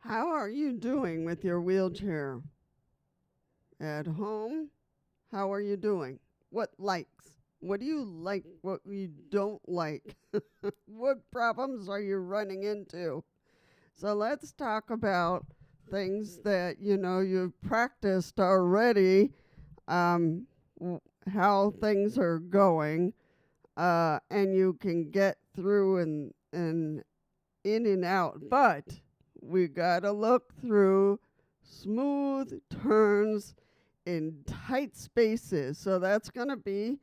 How are you doing with your wheelchair? At home, how are you doing? What likes? What do you like? What you don't like? What problems are you running into? So let's talk about things that you've practiced already, um, how things are going, and you can get through and in and out. But we got to look through smooth turns in tight spaces. So that's going to be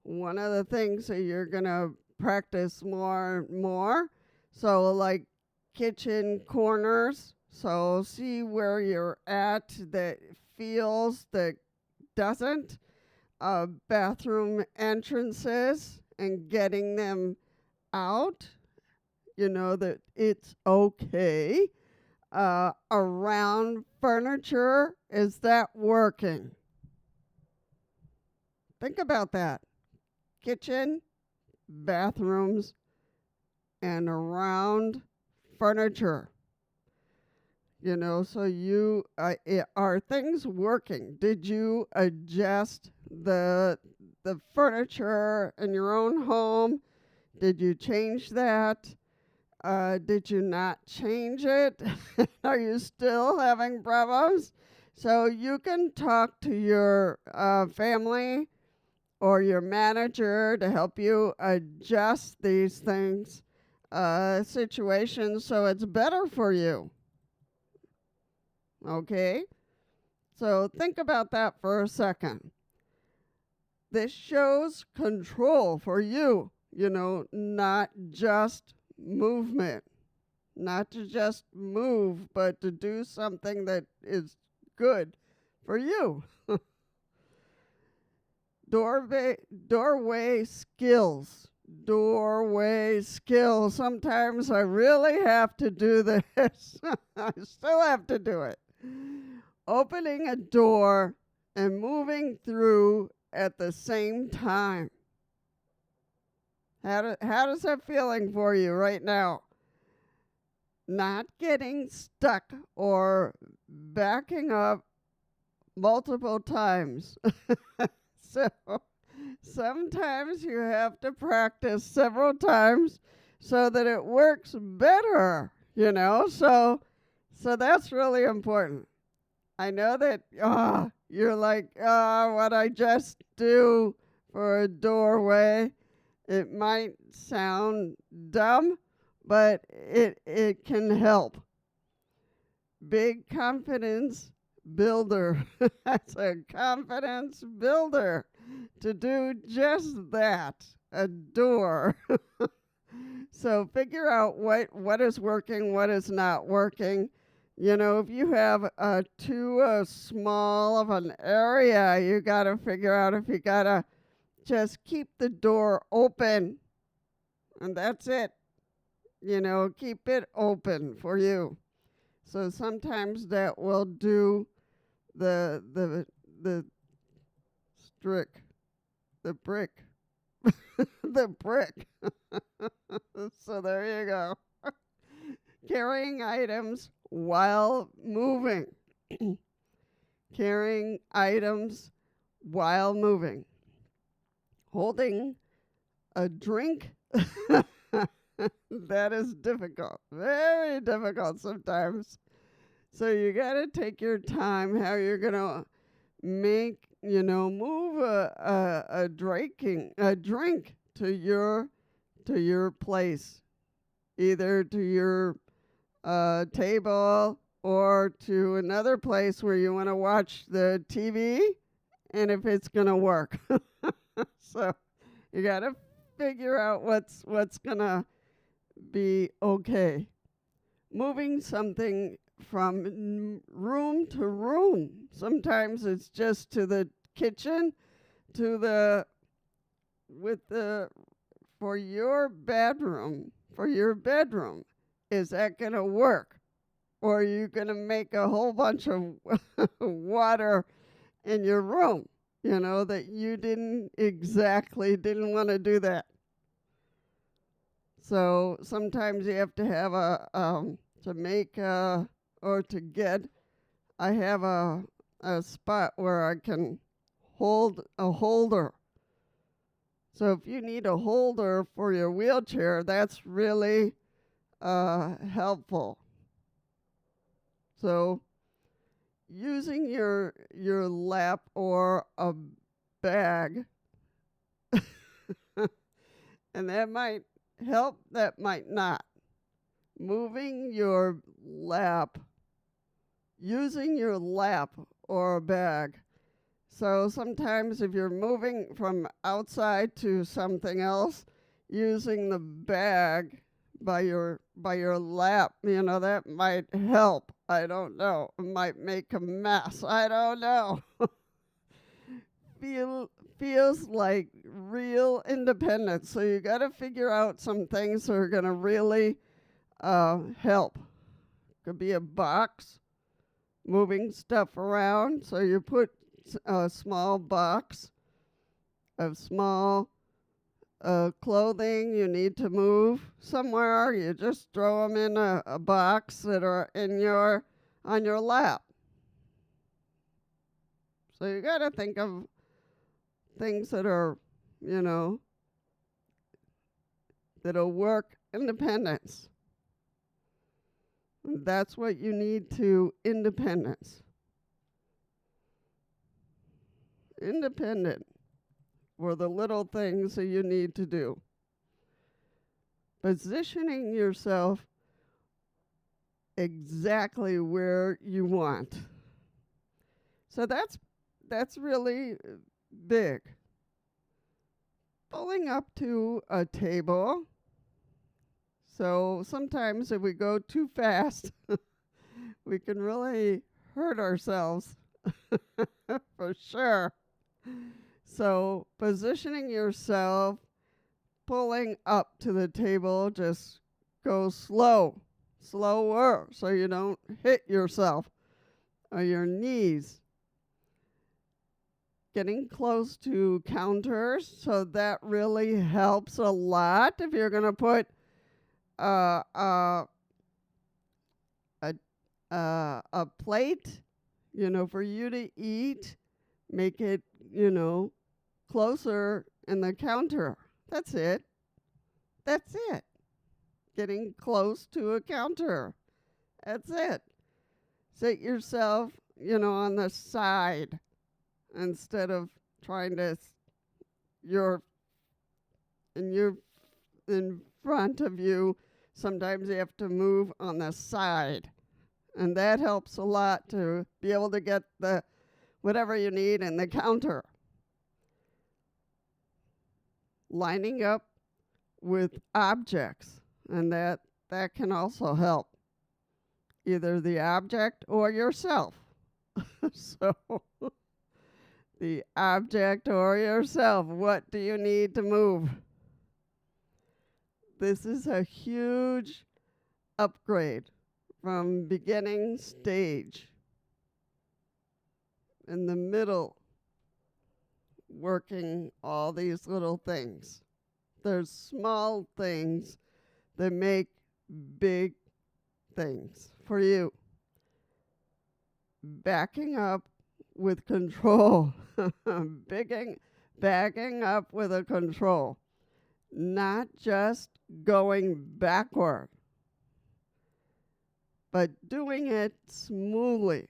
one of the things that you're going to practice more and more. So like kitchen corners. So see where you're at that feels, that doesn't. Bathroom entrances and getting them out, that it's okay. Around furniture, is that working? Think about that. Kitchen, bathrooms, and around furniture. So are things working? Did you adjust the furniture in your own home? Did you change that? Did you not change it? Are you still having problems? So you can talk to your family or your manager to help you adjust these things, situations, so it's better for you. Okay? So think about that for a second. This shows control for you, not just movement, not to just move, but to do something that is good for you. Doorway skills. Doorway skills. Sometimes I really have to do this. I still have to do it. Opening a door and moving through at the same time. How does that feeling for you right now? Not getting stuck or backing up multiple times. So sometimes you have to practice several times so that it works better, So that's really important. I know that you're like, what I just do for a doorway. It might sound dumb, but it can help. Big confidence builder. That's a confidence builder to do just that, a door. So figure out what is working, what is not working. If you have too small of an area, you got to figure out if you got to just keep the door open, and that's it. Keep it open for you. So sometimes that will do the strick, the brick, the brick. So there you go. Carrying items while moving. Carrying items while moving. Holding a drink. That is difficult. Very difficult sometimes. So you got to take your time how you're going to move a drink to your place, either to your table or to another place where you want to watch the TV, and if it's going to work. So you got to figure out what's going to be okay. Moving something from room to room. Sometimes it's just to the kitchen, for your bedroom. Is that going to work? Or are you going to make a whole bunch of water in your room, that you didn't want to do that? So sometimes you have to have to make a or to get, I have a spot where I can hold a holder. So if you need a holder for your wheelchair, that's really helpful. So using your lap or a bag, and that might help, that might not. Moving your lap, using your lap or a bag. So sometimes if you're moving from outside to something else, using the bag by your lap, that might help. I don't know. It might make a mess. I don't know. Feels like real independence. So you got to figure out some things that are going to really help. Could be a box, moving stuff around. So you put a small box of small clothing you need to move somewhere. You just throw them in a box that are on your lap. So you got to think of things that are, that'll work independence. That's what you need to independence. Independent for the little things that you need to do. Positioning yourself exactly where you want. So that's really big. Pulling up to a table. So sometimes if we go too fast, we can really hurt ourselves for sure. So positioning yourself, pulling up to the table, just go slower, so you don't hit yourself or your knees. Getting close to counters, so that really helps a lot. If you're going to put a plate, for you to eat, make it, closer in the counter. That's it. Getting close to a counter. That's it. Sit yourself, on the side instead of trying to in front of you. Sometimes you have to move on the side. And that helps a lot to be able to get the whatever you need in the counter. Lining up with objects, and that can also help. Either the object or yourself. So, the object or yourself, what do you need to move? This is a huge upgrade from beginning stage. In the middle, working all these little things. There's small things that make big things for you. Backing up with control. Backing up with a control. Not just going backward, but doing it smoothly.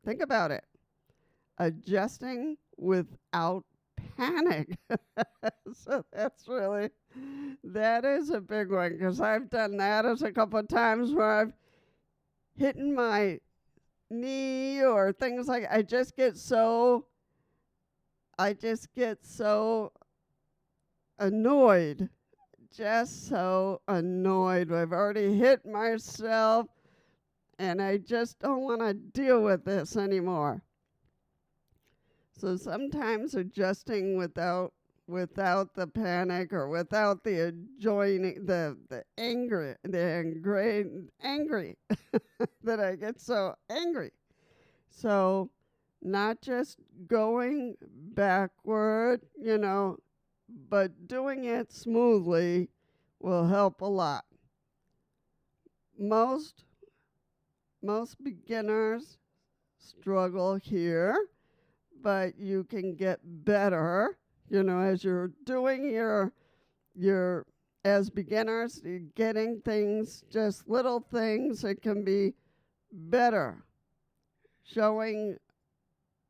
Think about it. Adjusting without panic. So that is a big one, because I've done that a couple of times where I've hit my knee or things like I just get so annoyed. Just so annoyed. I've already hit myself and I just don't want to deal with this anymore. So sometimes adjusting without the panic or without the joining the angry that I get so angry. So not just going backward, but doing it smoothly will help a lot. most beginners struggle here, but you can get better, as you're doing your as beginners, you're getting things, just little things that can be better. Showing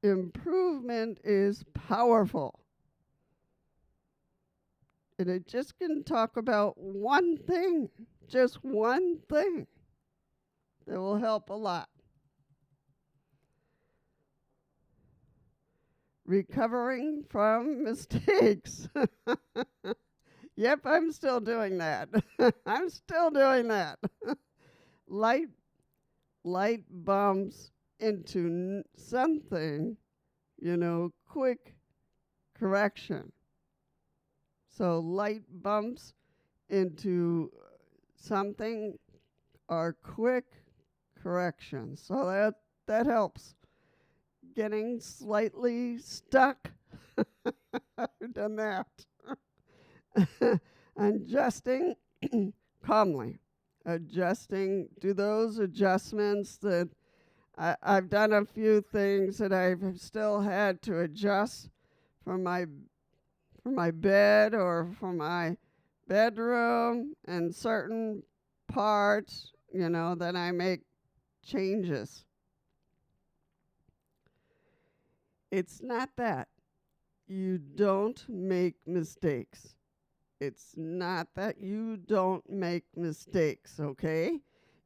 improvement is powerful. And it just can talk about one thing, just one thing that will help a lot. Recovering from mistakes. Yep, I'm still doing that. I'm still doing that. Light bumps into something, quick correction. So light bumps into something are quick corrections. So that helps. Getting slightly stuck. I've done that. Adjusting calmly. Do those adjustments that I've done a few things that I've still had to adjust for my bed or for my bedroom and certain parts, then I make changes. It's not that you don't make mistakes. It's not that you don't make mistakes, okay?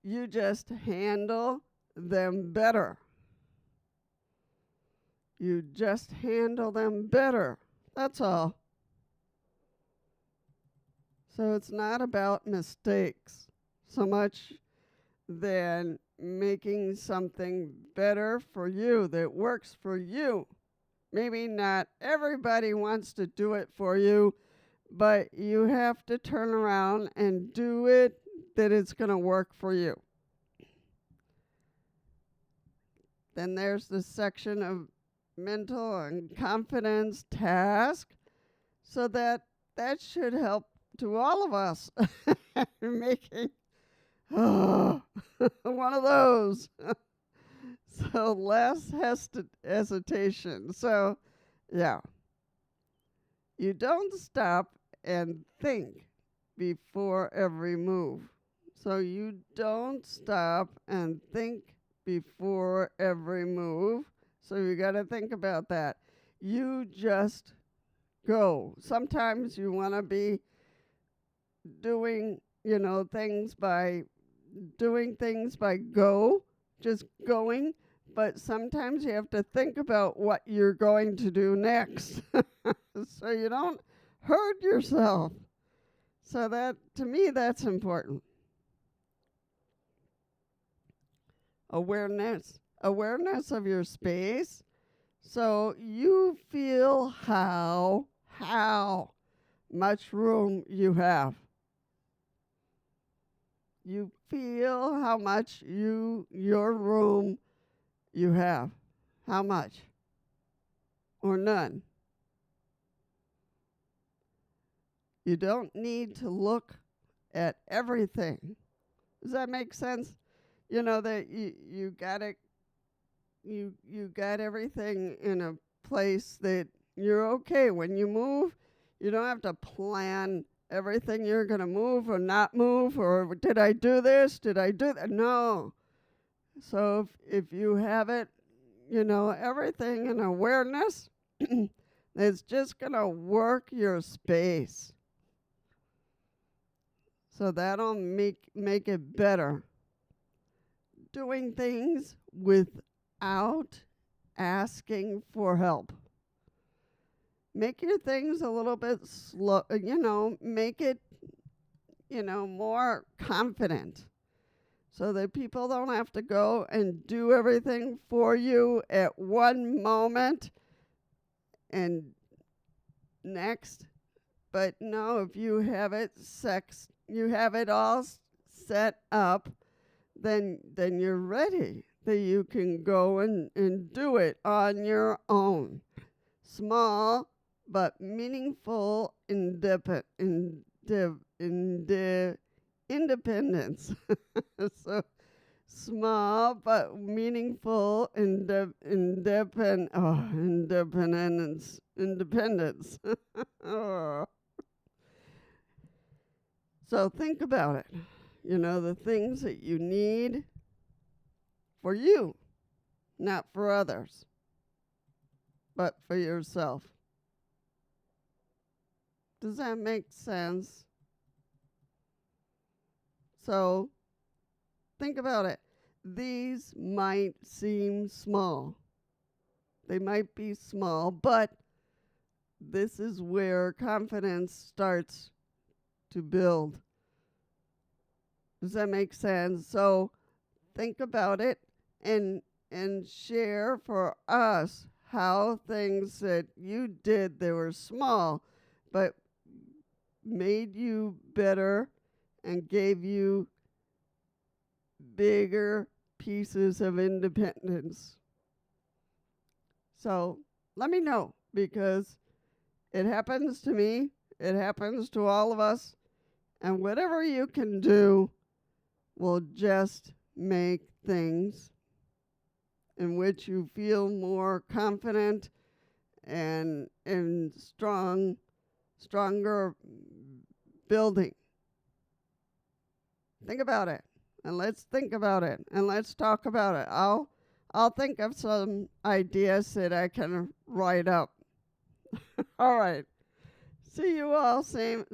You just handle them better. You just handle them better. That's all. So it's not about mistakes so much than making something better for you that works for you. Maybe not everybody wants to do it for you, but you have to turn around and do it that it's going to work for you. Then there's the section of mental and confidence task. So that should help to all of us making one of those. So less hesitation. So, yeah. You don't stop and think before every move. So you don't stop and think before every move. So you got to think about that. You just go. Sometimes you want to be doing, things by go, just going. But sometimes you have to think about what you're going to do next. So you don't hurt yourself. So that, to me, that's important. Awareness of your space. So you feel how much room you have. You feel how much your room you have. How much? Or none. You don't need to look at everything. Does that make sense? That you got it. You got everything in a place that you're okay. When you move, you don't have to plan everything you're going to move or not move, or did I do this? Did I do that? No. So if you have it, everything in awareness, it's just going to work your space. So that'll make it better. Doing things without asking for help. Make your things a little bit slow, make it, more confident so that people don't have to go and do everything for you at one moment and next. But no, if you have it all set up, then you're ready, that you can go and do it on your own. Small but meaningful independence. independence. So small but meaningful independence. Oh. So think about it. You know, the things that you need for you, not for others, but for yourself. Does that make sense? So think about it. These might seem small. They might be small, but this is where confidence starts to build. Does that make sense? So think about it and share for us how things that you did that were small but made you better and gave you bigger pieces of independence. So let me know, because it happens to me, it happens to all of us, and whatever you can do will just make things in which you feel more confident and stronger building. Think about it, and let's think about it, and let's talk about it. I'll think of some ideas that I can write up. All right. See you all soon,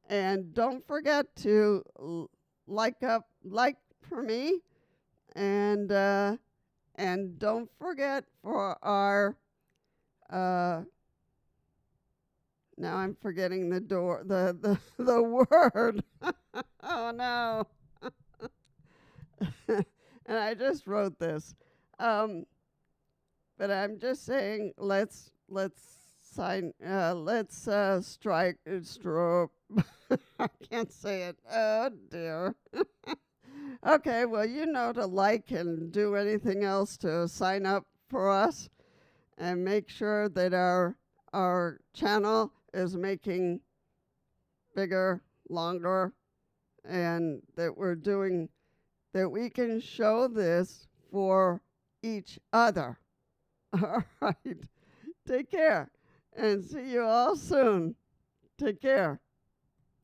and don't forget to like for me, and don't forget for our now I'm forgetting the word. Oh no. And I just wrote this. But I'm just saying let's strike stroke. I can't say it. Oh dear. Okay, well, you know to like and do anything else to sign up for us, and make sure that our channel is making bigger, longer, and that we can show this for each other. All right. Take care, and see you all soon. Take care.